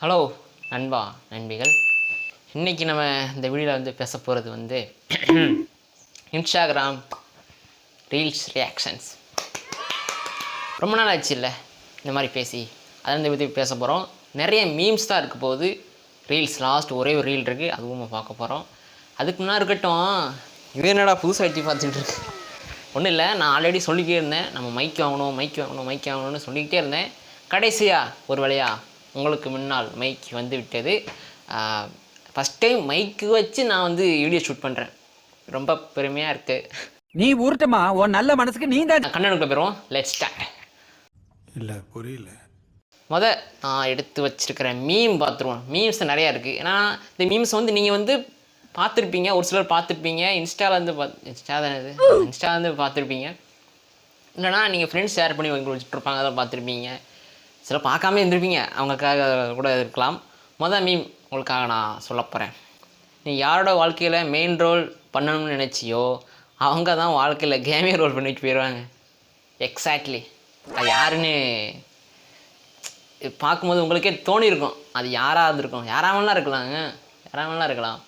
Hello நண்பா நண்பிகள். இன்றைக்கி நம்ம இந்த வீடியோவில் வந்து பேச போகிறது வந்து இன்ஸ்டாகிராம் ரீல்ஸ் ரியாக்ஷன்ஸ். ரொம்ப நாள் ஆச்சு இல்லை இந்த மாதிரி பேசி, அதை பற்றி பேச போகிறோம். நிறைய மீம்ஸ் தான் இருக்க போகுது. ரீல்ஸ் லாஸ்ட் ஒரே ஒரு ரீல் இருக்குது, அதுவும் நம்ம பார்க்க போகிறோம். அதுக்கு முன்னாடி இருக்கட்டும், இது என்னடா புதுசாக எட்டி பார்த்துட்டு இருக்கு. ஒன்றும் இல்லை, நான் ஆல்ரெடி சொல்லிக்கிட்டே இருந்தேன், நம்ம மைக் வாங்கணும்னு சொல்லிக்கிட்டே இருந்தேன். கடைசியாக ஒரு வழியாக உங்களுக்கு முன்னால் மைக் வந்து விட்டது. ஃபஸ்ட் டைம் மைக்கு வச்சு நான் வந்து வீடியோ ஷூட் பண்ணுறேன். ரொம்ப பெருமையாக இருக்குது. நீ ஊர்ட்டமா உன் நல்ல மனசுக்கு நீ தான் கண்ணனுக்கு போயிடுவோம். Let's start. இல்லை புரியல. நான் எடுத்து வச்சிருக்கிற மீம் பார்த்துருவோம். மீம்ஸ் நிறையா இருக்குது. ஏன்னா இந்த மீம்ஸ் வந்து நீங்கள் வந்து பார்த்துருப்பீங்க, ஒரு சிலர் பார்த்துருப்பீங்க. இன்ஸ்டாவில் பார்த்துருப்பீங்க. இல்லைனா நீங்கள் ஃப்ரெண்ட்ஸ் ஷேர் பண்ணி வச்சுட்ருப்பாங்க, அதை பார்த்துருப்பீங்க. சில பார்க்காம இருந்திருப்பீங்க, அவங்களுக்காக கூட இருக்கலாம். மீம் உங்களுக்காக நான் சொல்ல போகிறேன். நீ யாரோட வாழ்க்கையில் மெயின் ரோல் பண்ணணும்னு நினச்சியோ அவங்க தான் வாழ்க்கையில் கேமே ரோல் பண்ணிட்டு போயிடுவாங்க. எக்ஸாக்ட்லி அது யாருன்னு பார்க்கும்போது உங்களுக்கே தோணியிருக்கும். அது யாராவது இருக்கும், யாராவெல்லாம் இருக்கலாம்.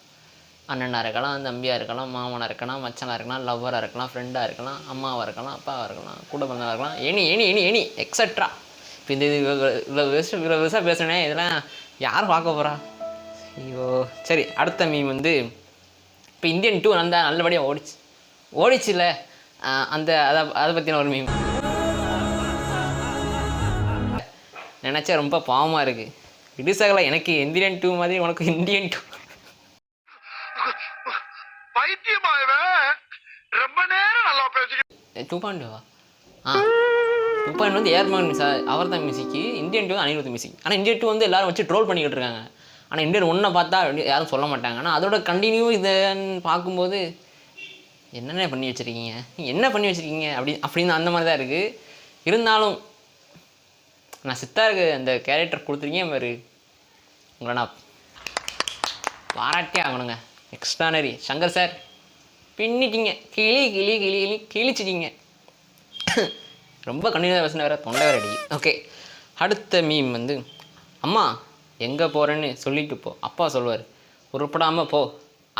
அண்ணனாக இருக்கலாம், தம்பியாக இருக்கலாம், மாமனாக இருக்கலாம், மச்சனாக இருக்கலாம், லவ்வராக இருக்கலாம், ஃப்ரெண்டாக இருக்கலாம், அம்மாவாக இருக்கலாம், அப்பாவாக இருக்கலாம், கூட பிறந்தவராக இருக்கலாம், எனி எக்ஸட்ரா. இப்போ இந்த இவ்வளோ விஷயம் பேசுனேன், இதெல்லாம் யார் பார்க்க போகிறா? ஐயோ சரி. அடுத்த மீம் வந்து இப்போ இந்தியன் 2 நல்லபடியாக ஓடிச்சு இல்லை, அதை பற்றின ஒரு மீம் நினச்சா ரொம்ப பாவமாக இருக்குது. விடுசகல எனக்கு இந்தியன் 2 மாதிரி உனக்கு இந்தியன் 2 2.2வா? 2.1 வந்து ஏர்மன் அவர் தான் மியூசிக்கு. Indian 2 Anirudh music. ஆனால் இந்தியன் 2 வந்து எல்லோரும் வச்சு ட்ரோல் பண்ணிக்கிட்டு இருக்காங்க. ஆனால் இந்தியன் 1 பார்த்தா யாரும் சொல்ல மாட்டாங்க. ஆனால் அதோட கண்டினியூ இதைன்னு பார்க்கும்போது என்னென்ன பண்ணி வச்சுருக்கீங்க, அப்படின்னு அந்த மாதிரி தான் இருக்குது. இருந்தாலும் நான் சித்தாருக்கு அந்த கேரக்டர் கொடுத்துருக்கீங்க பாரு, உங்களை நான் பாராட்டே ஆகணுங்க. எக்ஸ்ட்ரானரி. சங்கர் சார் பின்னிட்டீங்க, கிழிச்சிட்டீங்க. ரொம்ப கண்டினியூவாக பேசின வேறு தொண்டை வேறு அடி. ஓகே, அடுத்த மீம் வந்து அம்மா எங்கே போகிறேன்னு சொல்லிட்டு போ, அப்பா சொல்லுவார். உருப்படாமல் போ,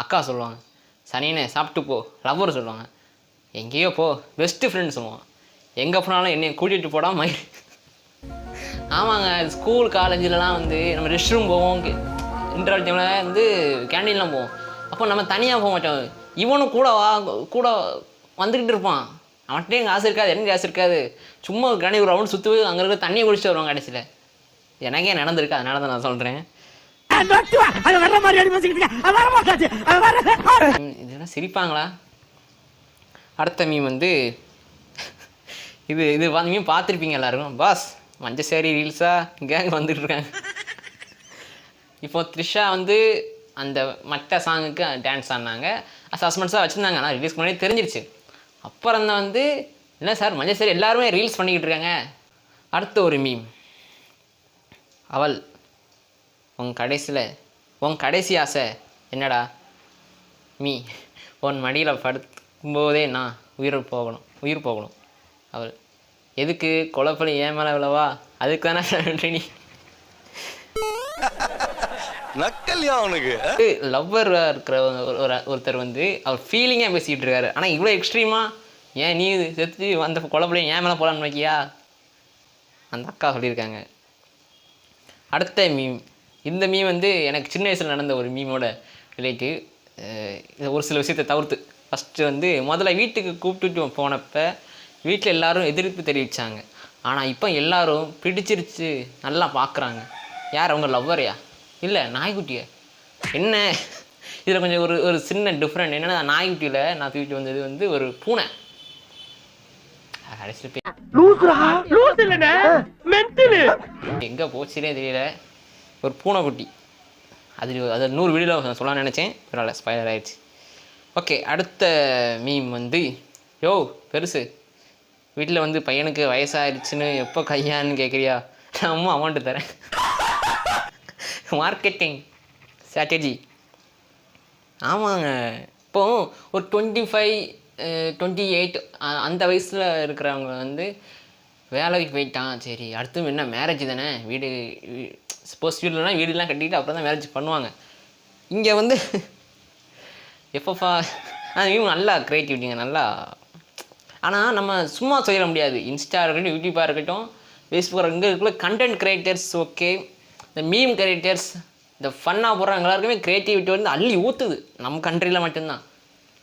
அக்கா சொல்லுவாங்க. சனியனே சாப்பிட்டு போ, லவ்வர் சொல்லுவாங்க. எங்கேயோ போ, பெஸ்ட்டு ஃப்ரெண்ட் சொல்லுவான். எங்கே போனாலும் என்னை கூட்டிகிட்டு போடாமல் மயில். ஆமாங்க, ஸ்கூல் காலேஜிலலாம் வந்து நம்ம ரெஸ்ட் ரூம் போவோம், இன்டர்வல் டைமில் வந்து கேண்டீன்லாம் போவோம். அப்போ நம்ம தனியாக போக மாட்டோம். இவனும் கூட வந்துக்கிட்டு இருப்பான். அவன்கிட்டே எங்கள் காசு இருக்காது, எனக்கு காசு இருக்காது. சும்மா கணி ஒரு ரவுண்ட் சுற்றுவது, அங்கே இருக்க தண்ணியை குடிச்சிட்டு வருவாங்க. கடைசியில் எனக்கே நடந்திருக்கு, அதனால தான் நான் சொல்கிறேன். இதெல்லாம் சிரிப்பாங்களா? அடுத்த மீம் வந்து இது மீம் பார்த்துருப்பீங்க எல்லாருக்கும். பாஸ் மஞ்சள் சேரி ரீல்ஸாக கேங் வந்துட்டு இருக்காங்க. இப்போ த்ரிஷா வந்து அந்த மற்ற சாங்குக்கு டான்ஸ் ஆடினாங்க. சஸ்பென்ஸாக வச்சுருந்தாங்க. ஆனால் ரிலீஸ் முன்னாடி தெரிஞ்சிருச்சு. அப்புறம் தான் வந்து என்ன சார் மஞ்சள் சரி எல்லாருமே ரீல்ஸ் பண்ணிக்கிட்டு இருக்காங்க. அடுத்த ஒரு மீம், அவள் உன் கடைசி ஆசை என்னடா? உன் மடியில் படுக்கும்போதே நான் உயிர் போகணும். அவள் எதுக்கு கொலைப்பழி ஏன் மேலே விழவா? அதுக்கு தானே நீ நக்கல்யா அவனுக்கு லவ்வர் இருக்கிற ஒருத்தர் வந்து அவர் ஃபீலிங்காக பேசிக்கிட்டு இருக்காரு. ஆனால் இவ்வளோ எக்ஸ்ட்ரீமாக ஏன் நீ செத்து அந்த கொலைப்பழையும் ஏன் மேலே போகலான்னு வைக்கியா? அந்த அக்கா சொல்லியிருக்காங்க. அடுத்த மீம், இந்த மீம் வந்து எனக்கு சின்ன வயசில் நடந்த ஒரு மீமோட ரிலேட்டிவ். ஒரு சில விஷயத்தை தவிர்த்து ஃபஸ்ட்டு வந்து முதல்ல வீட்டுக்கு கூப்பிட்டுட்டு போனப்போ வீட்டில் எல்லோரும் எதிர்ப்பு தெரிவித்தாங்க. ஆனால் இப்போ எல்லோரும் பிடிச்சிருச்சு, நல்லா பார்க்குறாங்க. யார் அவங்க லவ்வரையா இல்லை நாய்க்குட்டியா? என்ன இதில் கொஞ்சம் ஒரு சின்ன டிஃப்ரெண்ட் என்னென்னா, நாய்க்குட்டியில் நான் தூக்கிட்டு வந்தது வந்து ஒரு பூனை. எங்கே போச்சுனே தெரியல, ஒரு பூனைக்குட்டி. அது 100 வீடியோவில் சொல்ல நினச்சேன், பரவாயில்ல ஸ்பாயிலர் ஆயிடுச்சு. ஓகே, அடுத்த மீம் வந்து பெருசு வீட்டில் வந்து பையனுக்கு வயசாகிடுச்சுன்னு எப்போ கையான்னு கேட்குறியா? நான் அமௌண்ட்டு தரேன். Marketing strategy. ஆமாங்க, இப்போது ஒரு 25, 28 அந்த வயசில் இருக்கிறவங்க வந்து வேலைக்கு போயிட்டான், சரி அடுத்து என்ன மேரேஜ் தானே, வீடு சப்போஸ் வீடுலாம் வீடுலாம் கட்டிட்டு அப்புறம் தான் மேரேஜ் பண்ணுவாங்க. இங்கே வந்து எப்பப்பா இவங்க நல்லா க்ரியேட்டிவிட்டிங்க நல்லா. ஆனால் நம்ம சும்மா சொல்லிட முடியாது. இன்ஸ்டா இருக்கட்டும், யூடியூப்பாக இருக்கட்டும், ஃபேஸ்புக் இங்கே இருக்கிற கண்டென்ட் கிரியேட்டர்ஸ் ஓகே, இந்த மீம் கிரியேட்டர்ஸ், இந்த ஃபன்னாக போடுறாங்க எல்லாருக்குமே க்ரியேட்டிவிட்டி வந்து அள்ளி ஊற்றுது நம்ம கண்ட்ரியில் மட்டும்தான்.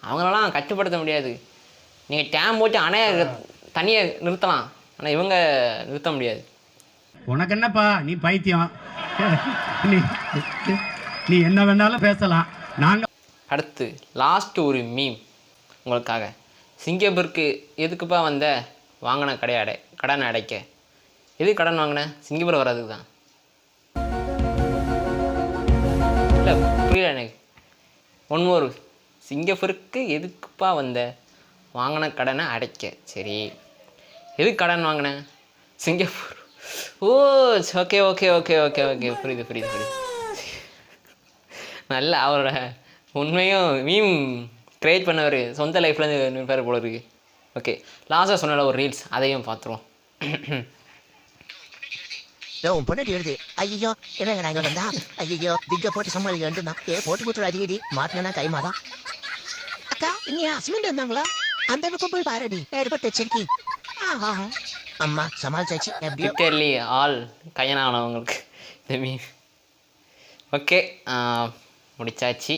அவங்களெல்லாம் கட்டுப்படுத்த முடியாது. நீங்கள் டேம் போட்டு அணைய தனியாக நிறுத்தலாம், ஆனால் இவங்க நிறுத்த முடியாது. உனக்கு என்னப்பா, நீ பைத்தியம், நீ என்ன வேணாலும் பேசலாம். நாங்கள் அடுத்து லாஸ்ட்டு ஒரு மீம் உங்களுக்காக. சிங்கப்பூருக்கு எதுக்குப்பா வந்த, வாங்கின கடன் அடைக்க. எதுக்கு கடன் வாங்கினேன், சிங்கப்பூர் வர்றதுக்கு தான். இல்லை புரியல எனக்கு. ஒன்மோர், சிங்கப்பூருக்கு எதுக்குப்பா வந்த, வாங்கின கடனை அடைக்க. சரி, எதுக்கு கடன் வாங்கினேன், Singapore. Oh okay okay okay okay okay புரியுது புரியுது புரியுது. நல்ல அவரோட உண்மையும் மீம் க்ரியேட் பண்ணவர் சொந்த லைஃப்லேருந்து நிற்பார் போல இருக்கு. ஓகே, லாஸ்ட்டாக சொன்னால ஒரு ரீல்ஸ், அதையும் பார்த்துருவோம். உன் பொண்ணு எழுது. ஐயோ என்னங்க நாங்கள் வந்தா, ஐயோ திக்க போட்டு சமாளிக்க வேண்டும் தான். போட்டு போட்டு அடிக்கடி மாட்டினா கைமாதான். அக்கா இங்க ஹஸ்பண்ட் வந்தாங்களா, அந்த பக்கம் போய் பாருடி, ஏற்பட்டு செடிக்கி. அம்மா சமாளிச்சாச்சு. எப்படியோ லிட்டர்லி ஆல் கையனானவங்களுக்கு இந்த மீம். ஓகே, முடிச்சாச்சு.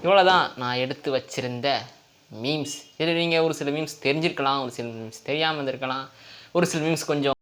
இவ்வளோ தான் நான் எடுத்து வச்சுருந்த மீம்ஸ். இதில் நீங்கள் ஒரு சில மீம்ஸ் தெரிஞ்சிருக்கலாம், ஒரு சில மீம்ஸ் தெரியாமல் இருந்திருக்கலாம், ஒரு சில மீம்ஸ் கொஞ்சம்